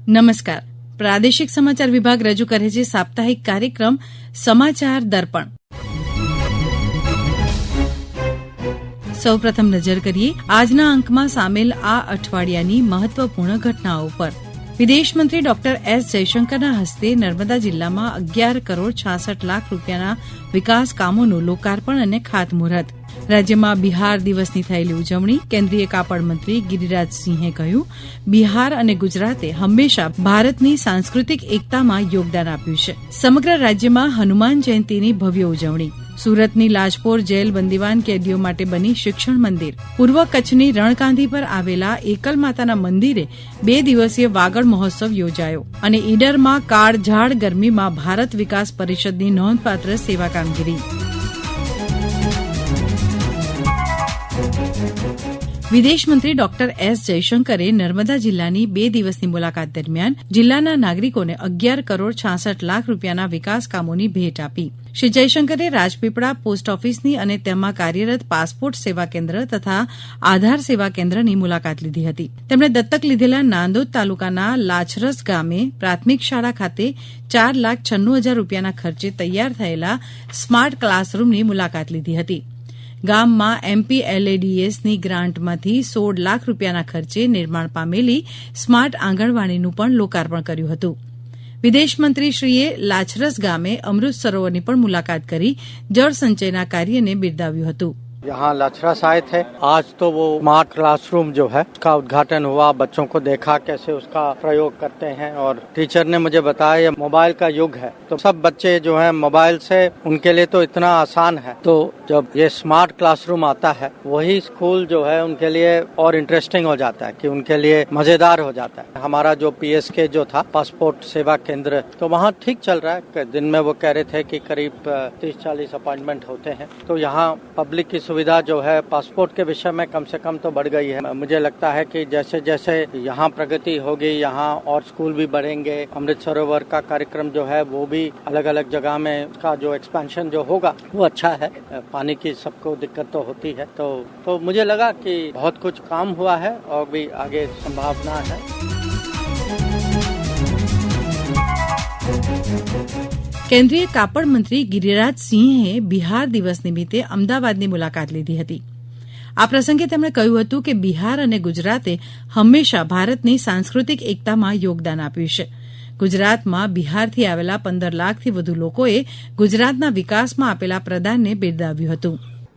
નમસ્કાર. પ્રાદેશિક સમાચાર વિભાગ રજૂ કરે છે સાપ્તાહિક કાર્યક્રમ સમાચાર દર્પણ. સૌપ્રથમ નજર કરીએ આજના અંકમાં સામેલ આ અઠવાડિયાની મહત્વપૂર્ણ ઘટનાઓ પર. વિદેશમંત્રી ડોક્ટર એસ જયશંકરના હસ્તે નર્મદા જિલ્લામાં 11 કરોડ 66 લાખ રૂપિયાના વિકાસ કામોનું લોકાર્પણ અને ખાતમુહૂર્ત. રાજ્યમાં બિહાર દિવસની થયેલી ઉજવણી. કેન્દ્રીય કાપડ મંત્રી ગિરિરાજસિંહે કહ્યું, બિહાર અને ગુજરાતે હંમેશા ભારતની સાંસ્કૃતિક એકતામાં યોગદાન આપ્યું છે. સમગ્ર રાજ્યમાં હનુમાન જયંતીની ભવ્ય ઉજવણી. સુરતની લાજપોર જેલ બંદીવાન કેદીઓ માટે બની શિક્ષણ મંદિર. પૂર્વ કચ્છની રણકાંધી પર આવેલા એકલ માતાના મંદિરે 2 દિવસીય વાગડ મહોત્સવ યોજાયો. અને ઈડરમાં કાળઝાળ ગરમીમાં ભારત વિકાસ પરિષદની નોંધપાત્ર સેવા કામગીરી. વિદેશમંત્રી ડોક્ટર એસ જયશંકરે નર્મદા જિલ્લાની 2 દિવસની મુલાકાત દરમિયાન જિલ્લાના નાગરિકોને 11 કરોડ 66 લાખ રૂપિયાના વિકાસ કામોની ભેટ આપી. શ્રી જયશંકરે રાજપીપળા પોસ્ટ ઓફિસની અને તેમાં કાર્યરત પાસપોર્ટ સેવા કેન્દ્ર તથા આધાર સેવા કેન્દ્રની મુલાકાત લીધી હતી. તેમણે દત્તક લીધેલા નાંદોદ તાલુકાના લાછરસ ગામે પ્રાથમિક શાળા ખાતે 4,96,000 રૂપિયાના ખર્ચે તૈયાર થયેલા સ્માર્ટ ક્લાસરૂમની મુલાકાત લીધી હતી. ગામમાં MPLADSની ગ્રાન્ટમાંથી 16 લાખ રૂપિયાના ખર્ચે નિર્માણ પામેલી સ્માર્ટ આંગણવાડીનું પણ લોકાર્પણ કર્યું હતું. વિદેશમંત્રીશ્રીએ લાછરસ ગામે અમૃત સરોવરની પણ મુલાકાત કરી જળ સંચયના કાર્યને બિરદાવ્યું હતું. यहाँ लाछरस आए थे. आज तो वो स्मार्ट क्लासरूम जो है उसका उद्घाटन हुआ. बच्चों को देखा कैसे उसका प्रयोग करते हैं और टीचर ने मुझे बताया ये मोबाइल का युग है तो सब बच्चे जो है मोबाइल से उनके लिए तो इतना आसान है. तो जब ये स्मार्ट क्लासरूम आता है वही स्कूल जो है उनके लिए और इंटरेस्टिंग हो जाता है कि उनके लिए मजेदार हो जाता है. हमारा जो PSK जो था पासपोर्ट सेवा केंद्र तो वहाँ ठीक चल रहा है. दिन में वो कह रहे थे कि करीब 30-40 अपॉइंटमेंट होते हैं. तो यहाँ पब्लिक की सुविधा जो है पासपोर्ट के विषय में कम से कम तो बढ़ गई है. मुझे लगता है कि जैसे जैसे यहाँ प्रगति होगी यहाँ और स्कूल भी बढ़ेंगे. अमृत सरोवर का कार्यक्रम जो है वो भी अलग अलग जगह में उसका जो एक्सपेंशन जो होगा वो अच्छा है. पानी की सबको दिक्कत तो होती है तो मुझे लगा कि बहुत कुछ काम हुआ है और भी आगे संभावना है. કેન્દ્રીય કાપડ મંત્રી ગિરિરાજસિંહે બિહાર દિવસ નિમિત્તે અમદાવાદની મુલાકાત લીધી હતી. આ પ્રસંગે તેમણે કહ્યું હતું કે બિહાર અને ગુજરાતે હંમેશા ભારતની સાંસ્કૃતિક એકતામાં યોગદાન આપ્યું છે. ગુજરાતમાં બિહારથી આવેલા 15 લાખથી વધુ લોકોએ ગુજરાતના વિકાસમાં આપેલા પ્રદાનને બિરદાવ્યું હતું.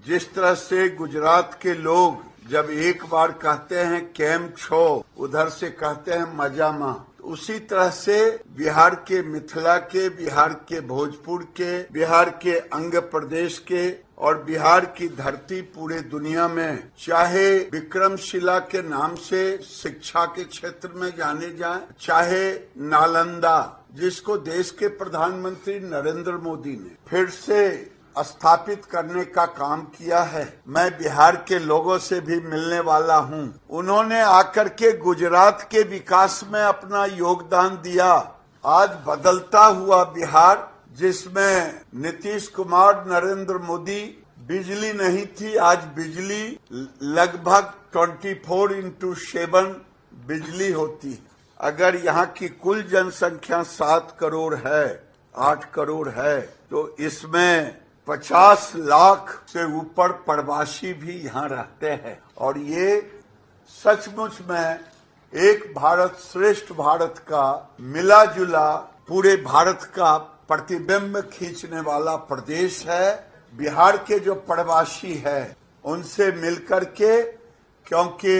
जिस तरह से गुजरात के लोग जब एक बार कहते हैं केम छो उधर से कहते हैं मजामा, उसी तरह से बिहार के मिथिला के, बिहार के भोजपुर के, बिहार के अंग प्रदेश के और बिहार की धरती पूरे दुनिया में चाहे विक्रमशिला के नाम से शिक्षा के क्षेत्र में जाने जाए, चाहे नालंदा जिसको देश के प्रधानमंत्री नरेंद्र मोदी ने फिर से स्थापित करने का काम किया है. मैं बिहार के लोगों से भी मिलने वाला हूं. उन्होंने आकर के गुजरात के विकास में अपना योगदान दिया. आज बदलता हुआ बिहार जिसमें नीतीश कुमार, नरेंद्र मोदी, बिजली नहीं थी, आज बिजली लगभग 24/7 बिजली होती है. अगर यहाँ की कुल जनसंख्या 7 करोड़ है, 8 करोड़ है तो इसमें 50 लाख से ऊपर प्रवासी भी यहाँ रहते हैं और ये सचमुच में एक भारत श्रेष्ठ भारत का मिला जुला पूरे भारत का प्रतिबिंब खींचने वाला प्रदेश है. बिहार के जो प्रवासी है उनसे मिलकर के, क्योंकि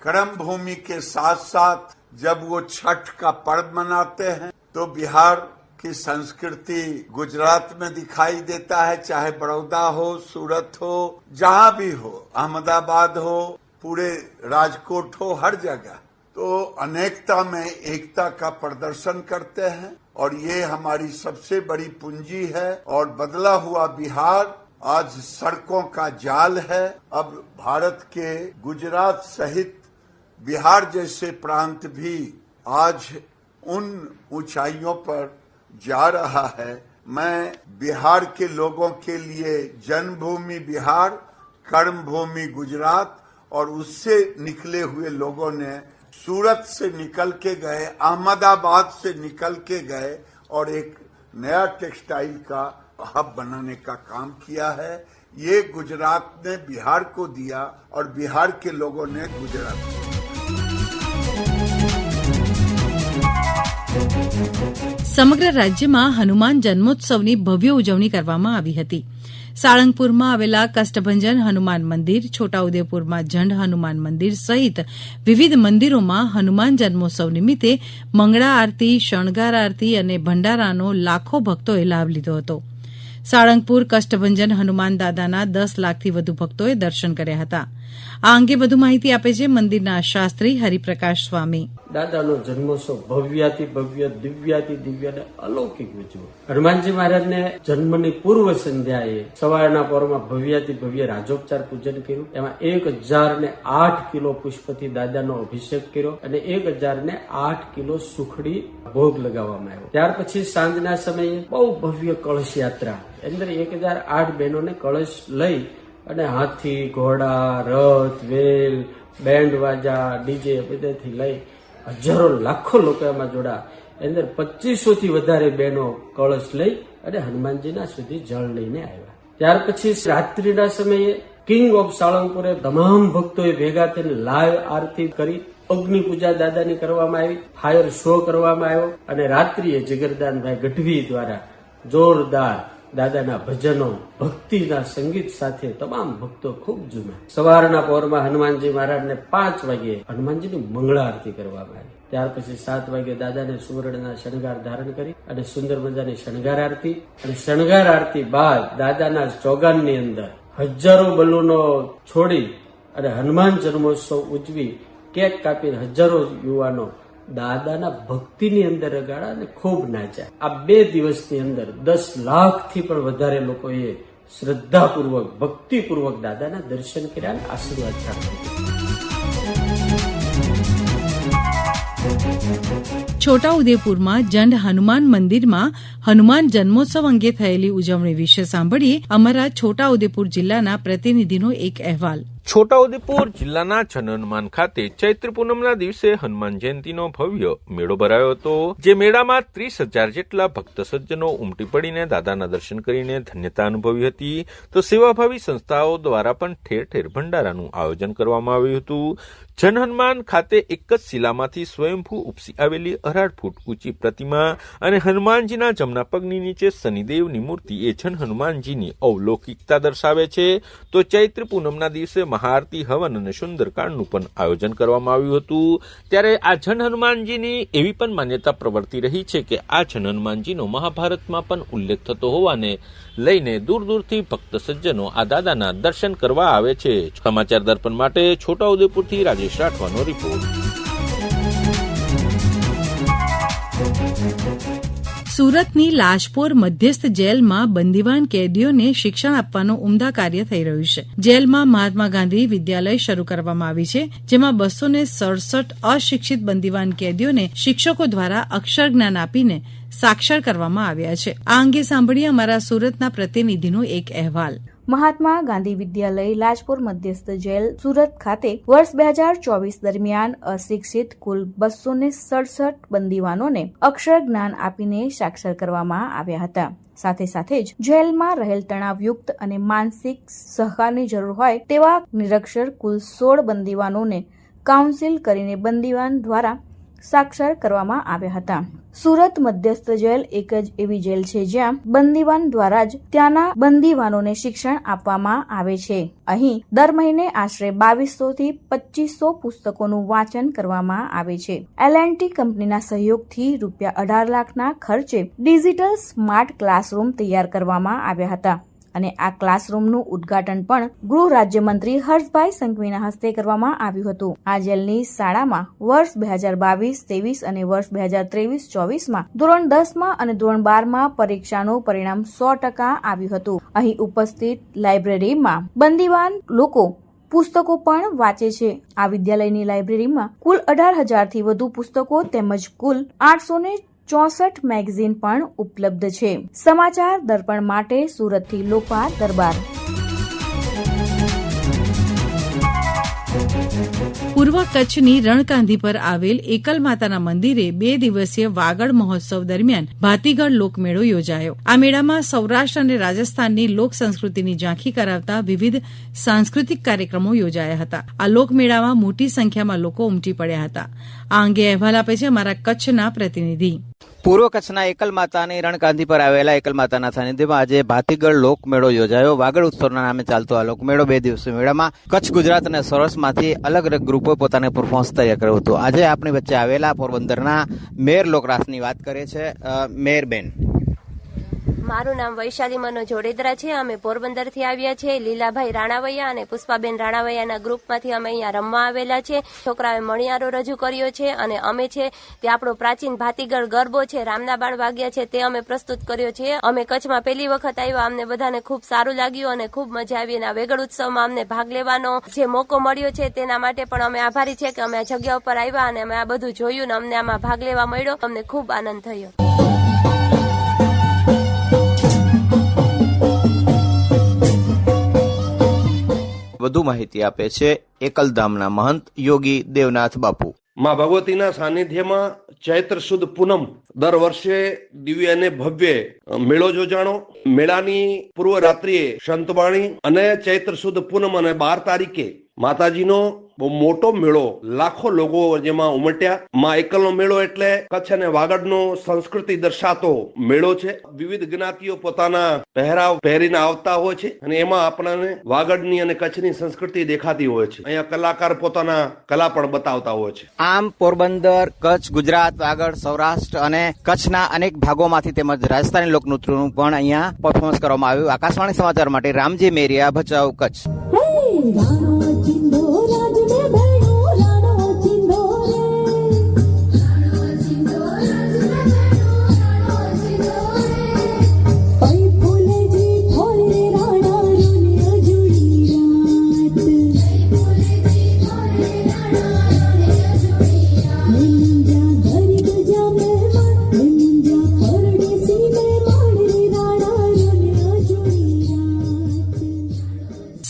कर्म भूमि के साथ साथ जब वो छठ का पर्व मनाते हैं तो बिहार की संस्कृति गुजरात में दिखाई देता है. चाहे बड़ौदा हो, सूरत हो, जहां भी हो, अहमदाबाद हो, पूरे राजकोट हो, हर जगह तो अनेकता में एकता का प्रदर्शन करते हैं और ये हमारी सबसे बड़ी पूंजी है. और बदला हुआ बिहार आज सड़कों का जाल है. अब भारत के गुजरात सहित बिहार जैसे प्रांत भी आज उन ऊंचाइयों पर जा रहा है. मैं बिहार के लोगों के लिए जन्मभूमि बिहार, कर्मभूमि गुजरात और उससे निकले हुए लोगों ने सूरत से निकल के गए, अहमदाबाद से निकल के गए और एक नया टेक्सटाइल का हब बनाने का काम किया है। ये गुजरात ने बिहार को दिया और बिहार के लोगों ने गुजरात को। સમગ્ર રાજ્યમાં હનુમાન જન્મોત્સવની ભવ્ય ઉજવણી કરવામાં આવી હતી. સાળંગપુરમાં આવેલા કષ્ટભંજન હનુમાન મંદિર, છોટાઉદેપુરમાં ઝંડ હનુમાન મંદિર સહિત વિવિધ મંદિરોમાં હનુમાન જન્મોત્સવ નિમિત્તે મંગળા આરતી, શણગાર આરતી અને ભંડારાનો લાખો ભક્તોએ લાભ લીધો હતો. સાળંગપુર કષ્ટભંજન હનુમાન દાદાના 10 લાખથી વધુ ભક્તોએ દર્શન કર્યા હતા. આ અંગે વધુ માહિતી આપે છે મંદિરના શાસ્ત્રી હરિપ્રકાશ સ્વામી. દાદાનો જન્મોત્સવ ભવ્યાતિ ભવ્ય, દિવ્યાતિ દિવ્ય અને અલૌકિક ઉજવો. હનુમાનજી મહારાજને જન્મની પૂર્વ સંધ્યાએ સવારના પહોરમાં ભવ્યાતિ ભવ્ય રાજોપચાર પૂજન કર્યું. એમાં 1008 કિલો પુષ્પથી દાદાનો અભિષેક કર્યો અને 1008 કિલો સુખડી ભોગ લગાવવામાં આવ્યો. ત્યાર પછી સાંજના સમયે બહુ ભવ્ય કળશ યાત્રા, અંદર 1008 બહેનોને કળશ લઈ અને હાથી, ઘોડા, રથ, વેલ, બેન્ડ વાજા, ડીજે બધેથી લઈ હજારો લાખો લોકો એમાં જોડા. અંદર 2500 થી વધારે બહેનો કળશ લઈ અને હનુમાનજીના સુધી જળ લઈને આવ્યા. ત્યાર પછી રાત્રિના સમયે કિંગ ઓફ સાળંગપુરે તમામ ભક્તોએ ભેગા થઈને લાઈવ આરતી કરી અગ્નિ પૂજા દાદાની કરવામાં આવી, ફાયર શો કરવામાં આવ્યો અને રાત્રિએ જગરદાનભાઈ ગઢવી દ્વારા જોરદાર દાદાના ભજનો, ભક્તિના સંગીત સાથે તમામ ભક્તો ખૂબ ઝૂમ્યા. સવારના પહોરમાં હનુમાનજી મહારાજને 5 વાગે હનુમાનજીની મંગળા આરતી કરવામાં આવી. ત્યાર પછી 7 વાગે દાદાને સુવર્ણના શણગાર ધારણ કરી અને સુંદર મજાની શણગાર આરતી, અને શણગાર આરતી બાદ દાદાના ચોગાનની અંદર હજારો બલૂનો છોડી અને હનુમાન જન્મોત્સવ ઉજવી કેક કાપીને હજારો યુવાનો દાદાના ભક્તિની અંદર રગાડા અને ખૂબ નાચ્યા. આ 2 દિવસની અંદર 10 લાખથી પણ વધારે લોકોએ શ્રદ્ધાપૂર્વક, ભક્તિપૂર્વક દાદાના દર્શન કર્યા અને આશીર્વાદ પ્રાપ્ત કર્યા. છોટાઉદેપુરમાં જંડ હનુમાન મંદિરમાં હનુમાન જન્મોત્સવ અંગે થયેલી ઉજવણી વિશે સાંભળીએ અમારા છોટાઉદેપુર જિલ્લાના પ્રતિનિધિનો એક અહેવાલ. છોટાઉદેપુર જિલ્લાના છન હનુમાન ખાતે ચૈત્ર પૂનમના દિવસે હનુમાન જયંતિનો ભવ્ય મેળો ભરાયો હતો. જે મેળામાં 30,000 જેટલા ભક્ત સજ્જનો ઉમટી પડીને દાદાના દર્શન કરીને ધન્યતા અનુભવી હતી. તો સેવાભાવી સંસ્થાઓ દ્વારા પણ ઠેર ઠેર ભંડારાનું આયોજન કરવામાં આવ્યું હતું. જન હનુમાન ખાતે એક જ શિલામાંથી સ્વયંભૂ ઉપસી આવેલી 18 ફૂટ ઊંચી પ્રતિમા અને હનુમાનજીના જમણા પગની નીચે શનિદેવની મૂર્તિ એ જન હનુમાનજીની અવલૌકિકતા દર્શાવે છે. તો ચૈત્ર પૂનમના દિવસે મહાઆરતી, હવન અને સુંદરકાંડનું પણ આયોજન કરવામાં આવ્યું હતું. ત્યારે આ જન હનુમાનજીની એવી પણ માન્યતા પ્રવર્તી રહી છે કે આ જન હનુમાનજીનો મહાભારતમાં પણ ઉલ્લેખ થતો હોવાને લઈને દૂર દૂરથી ભક્ત સજ્જનો આ દાદાના દર્શન કરવા આવે છે. સમાચાર દર્પણ માટે છોટાઉદેપુરથી રાજેશ રાઠવાનો રિપોર્ટ. સુરતની લાજપોર મધ્યસ્થ જેલમાં બંદીવાન કેદીઓને શિક્ષણ આપવાનું ઉમદા કાર્ય થઈ રહ્યું છે. જેલમાં મહાત્મા ગાંધી વિદ્યાલય શરૂ કરવામાં આવી છે, જેમાં 267 અશિક્ષિત બંદીવાન કેદીઓને શિક્ષકો દ્વારા અક્ષર જ્ઞાન આપીને સાક્ષર કરવામાં આવ્યા છે. આ અંગે સાંભળીએ અમારા સુરતના પ્રતિનિધિનો એક અહેવાલ. મહાત્મા ગાંધી વિદ્યાલય લાજપોર મધ્યસ્થ જેલ સુરત ખાતે વર્ષ 2024 દરમિયાન અશિક્ષિત કુલ 267 બંદીવાનોને અક્ષર જ્ઞાન આપીને સાક્ષર કરવામાં આવ્યા હતા. સાથે સાથે જ જેલમાં રહેલ તણાવયુક્ત અને માનસિક સહકારની જરૂર હોય તેવા નિરક્ષર કુલ 16 બંદીવાનોને કાઉન્સિલ કરીને બંદીવાન દ્વારા સાક્ષર કરવામાં આવ્યા હતા. સુરત મધ્યસ્થ જેલ એક જ એવી જેલ છે જ્યાં બંદીવાન દ્વારા જ ત્યાંના બંદીવાનોને શિક્ષણ આપવામાં આવે છે. અહીં દર મહિને આશરે 2200 થી 2500 પુસ્તકોનું વાંચન કરવામાં આવે છે. L&T કંપનીના સહયોગથી ₹18 લાખના ખર્ચે ડિજિટલ સ્માર્ટ ક્લાસરૂમ તૈયાર કરવામાં આવ્યા હતા અને આ ક્લાસરૂમનું ઉદ્ઘાટન પણ ગૃહ રાજ્યમંત્રી હર્ષભાઈ સંઘવીના હસ્તે કરવામાં આવ્યું હતું. આ જેલની શાળામાં વર્ષ 2022-23 અને વર્ષ 2023-24માં ધોરણ 10માં અને ધોરણ 12માં પરીક્ષાનું પરિણામ 100% આવ્યું હતું. અહીં ઉપસ્થિત લાઇબ્રેરીમાં બંદીવાન લોકો પુસ્તકો પણ વાંચે છે. આ વિદ્યાલયની લાઇબ્રેરીમાં કુલ 18,000થી વધુ પુસ્તકો તેમજ કુલ 864 મેગઝીન પણ ઉપલબ્ધ છે. સમાચાર દર્પણ માટે સુરતથી લોપા દરબાર. પૂર્વ પૂર્વ કચ્છની રણકાંધી પર આવેલ એકલ માતાના મંદિરે 2 દિવસીય વાગડ મહોત્સવ દરમિયાન ભાતીગળ લોકમેળો યોજાયો. આ મેળામાં સૌરાષ્ટ્ર અને રાજસ્થાનની લોક સંસ્કૃતિની ઝાંખી કરાવતા વિવિધ સાંસ્કૃતિક કાર્યક્રમો યોજાયા હતા. આ લોકમેળામાં મોટી સંખ્યામાં લોકો ઉમટી પડ્યા હતા. આ અંગે અહેવાલ આપે છે અમારા કચ્છના પ્રતિનિધિ. પૂર્વ કચ્છના એકલ માતાની રણકાંધી પર આવેલા એકલ માતાના સાનિધ્યમાં આજે ભાતીગળ લોકમેળો યોજાયો. વાગડ ઉત્સવના નામે ચાલતો આ લોકમેળો 2 દિવસીય મેળામાં કચ્છ, ગુજરાત અને સૌરાષ્ટ્રમાંથી અલગ અલગ ગ્રુપો પોતાને પરફોર્મન્સ તૈયાર કર્યું હતું. આજે આપણી વચ્ચે આવેલા પોરબંદરના મેયર લોકરાસની વાત કરે છે મેયર બેન. મારું નામ વૈશાલી મનો જોડેદરા છે. અમે પોરબંદરથી આવ્યા છે. લીલાભાઈ રાણાવૈયા અને પુષ્પાબેન રાણાવૈયાના ગ્રુપમાંથી અમે અહીંયા રમવા આવેલા છે. છોકરાઓએ મણિયારો રજૂ કર્યો છે અને અમે છે તે આપણો પ્રાચીન ભાતીગળ ગરબો છે, રામના બાળ વાગ્યા છે, તે અમે પ્રસ્તુત કર્યો છે. અમે કચ્છમાં પહેલી વખત આવ્યા, અમને બધાને ખૂબ સારું લાગ્યું અને ખૂબ મજા આવી. અને આ વેગડ ઉત્સવમાં અમને ભાગ લેવાનો જે મોકો મળ્યો છે તેના માટે પણ અમે આભારી છે કે અમે આ જગ્યા ઉપર આવ્યા અને અમે આ બધું જોયું ને અમને આમાં ભાગ લેવા મળ્યો. અમને ખૂબ આનંદ થયો. વધુ માહિતી આપે છે એકલધામના મહંત યોગી દેવનાથ બાપુ. માં ભગવતીના સાનિધ્યમાં ચૈત્ર સુદ પૂનમ દર વર્ષે દિવ્ય અને ભવ્ય મેળો યોજાણો. મેળાની પૂર્વ રાત્રિએ સંતવાણી અને ચૈત્ર સુદ પૂનમ અને 12 તારીખે માતાજીનો બહુ મોટો મેળો, લાખો લોકો જેમાં ઉમટ્યા. માં એકલનો મેળો એટલે કચ્છ અને વાગડનો સંસ્કૃતિ દર્શાતો મેળો છે. વિવિધ જ્ઞાતિઓ પોતાના પહેરાવ પહેરીને આવતા હોય છે અને એમાં આપણને વાગડની અને કચ્છની સંસ્કૃતિ દેખાતી હોય છે. અહીંયા કલાકાર પોતાના કલા પણ બતાવતા હોય છે. આમ પોરબંદર, કચ્છ, ગુજરાત, વાગડ, સૌરાષ્ટ્ર અને કચ્છના અનેક ભાગોમાંથી તેમજ રાજસ્થાની લોકનૃત્યનું પણ અહીંયા પરફોર્મન્સ કરવામાં આવ્યું. આકાશવાણી સમાચાર માટે રામજી મેરિયા, ભચાઉ, કચ્છ.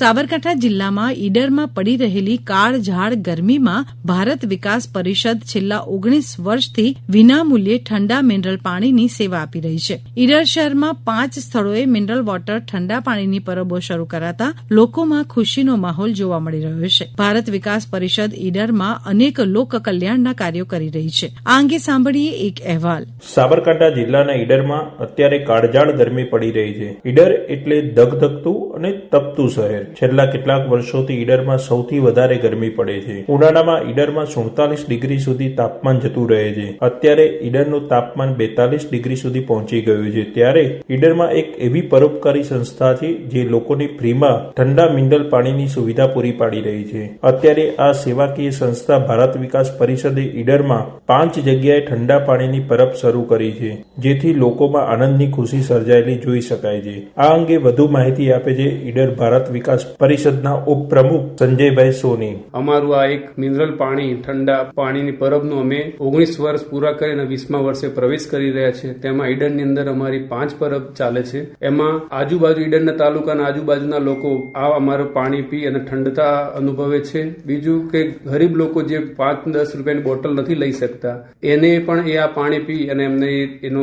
સાબરકાંઠા જિલ્લામાં ઈડરમાં પડી રહેલી કાળઝાળ ગરમીમાં ભારત વિકાસ પરિષદ છેલ્લા 19 વર્ષથી વિનામૂલ્યે ઠંડા મિનરલ પાણીની સેવા આપી રહી છે. ઈડર શહેરમાં 5 સ્થળોએ મિનરલ વોટર ઠંડા પાણીની પરબો શરૂ કરાતા લોકોમાં ખુશીનો માહોલ જોવા મળી રહ્યો છે. ભારત વિકાસ પરિષદ ઈડરમાં અનેક લોક કલ્યાણના કાર્યો કરી રહી છે. આ અંગે સાંભળીએ એક અહેવાલ. સાબરકાંઠા જિલ્લાના ઈડરમાં અત્યારે કાળઝાળ ગરમી પડી રહી છે. ઈડર એટલે ધગધગતું અને તપતું શહેર. છેલ્લા કેટલાક વર્ષોથી ઈડરમાં સૌથી વધારે ગરમી પડે છે. ઉનાળામાં ઈડરમાં 47 ડિગ્રી સુધી તાપમાન જતું રહે છે. અત્યારે ઈડરનું તાપમાન 42 ડિગ્રી સુધી પહોંચી ગયું છે. ત્યારે ઈડરમાં એક એવી પરોપકારી સંસ્થા છે જે લોકોને ફ્રીમાં ઠંડા મિનરલ પાણીની સુવિધા પૂરી પાડી રહી છે. અત્યારે આ સેવાકીય સંસ્થા ભારત વિકાસ પરિષદે ઈડરમાં 5 જગ્યાએ ઠંડા પાણીની પરબ શરૂ કરી છે, જેથી લોકોમાં આનંદની ખુશી સર્જાયેલી જોઈ શકાય છે. આ અંગે વધુ માહિતી આપે છે ઈડર ભારત વિકાસ પરિષદના ઉપપ્રમુખ સંજયભાઈ સોની. અમારું આ એક મિનરલ પાણી, ઠંડા પાણીની પરબનું અમે 19 વર્ષ પૂરા કરીને 20મા વર્ષે પ્રવેશ કરી રહ્યા છે. તેમાં ઈડરની અંદર અમારી 5 પરબ ચાલે છે. એમાં આજુબાજુ ઈડરના તાલુકાના આજુબાજુના લોકો આ અમારું પાણી પી અને ઠંડતા અનુભવે છે. બીજું કે ગરીબ લોકો જે 5-10 રૂપિયાની બોટલ નથી લઈ શકતા, એને પણ એ આ પાણી પી અને એમને એનો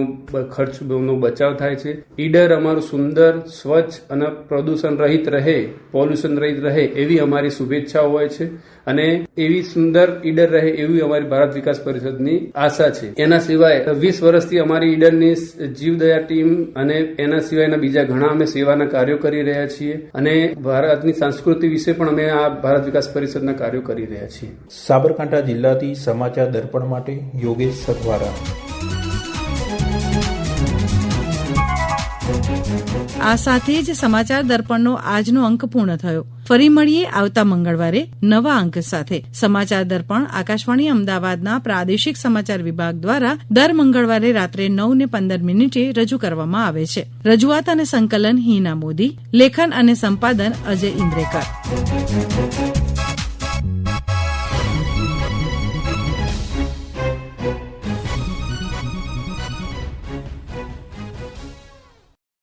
ખર્ચનો બચાવ થાય છે. ઈડર અમારું સુંદર, સ્વચ્છ અને પ્રદૂષણ રહિત રહે, પોલ્યુશન રહિત રહે એવી અમારી શુભેચ્છાઓ હોય છે અને એવી સુંદર ઈડર રહે એવી અમારી ભારત વિકાસ પરિષદની આશા છે. એના સિવાય 20 વર્ષથી અમારી ઈડરની જીવદયા ટીમ અને એના સિવાયના બીજા ઘણા અમે સેવાના કાર્યો કરી રહ્યા છીએ અને ભારતની સંસ્કૃતિ વિશે પણ અમે આ ભારત વિકાસ પરિષદના કાર્યો કરી રહ્યા છીએ. સાબરકાંઠા જિલ્લાથી સમાચાર દર્પણ માટે યોગેશ સથવારા. આ સાથે જ સમાચાર દર્પણનો આજનો અંક પૂર્ણ થયો. ફરી મળીએ આવતા મંગળવારે નવા અંક સાથે. સમાચાર દર્પણ આકાશવાણી અમદાવાદના પ્રાદેશિક સમાચાર વિભાગ દ્વારા દર મંગળવારે રાત્રે 9:15 રજૂ કરવામાં આવે છે. રજૂઆત અને સંકલન હિના મોદી, લેખન અને સંપાદન અજય ઇન્દ્રેકર.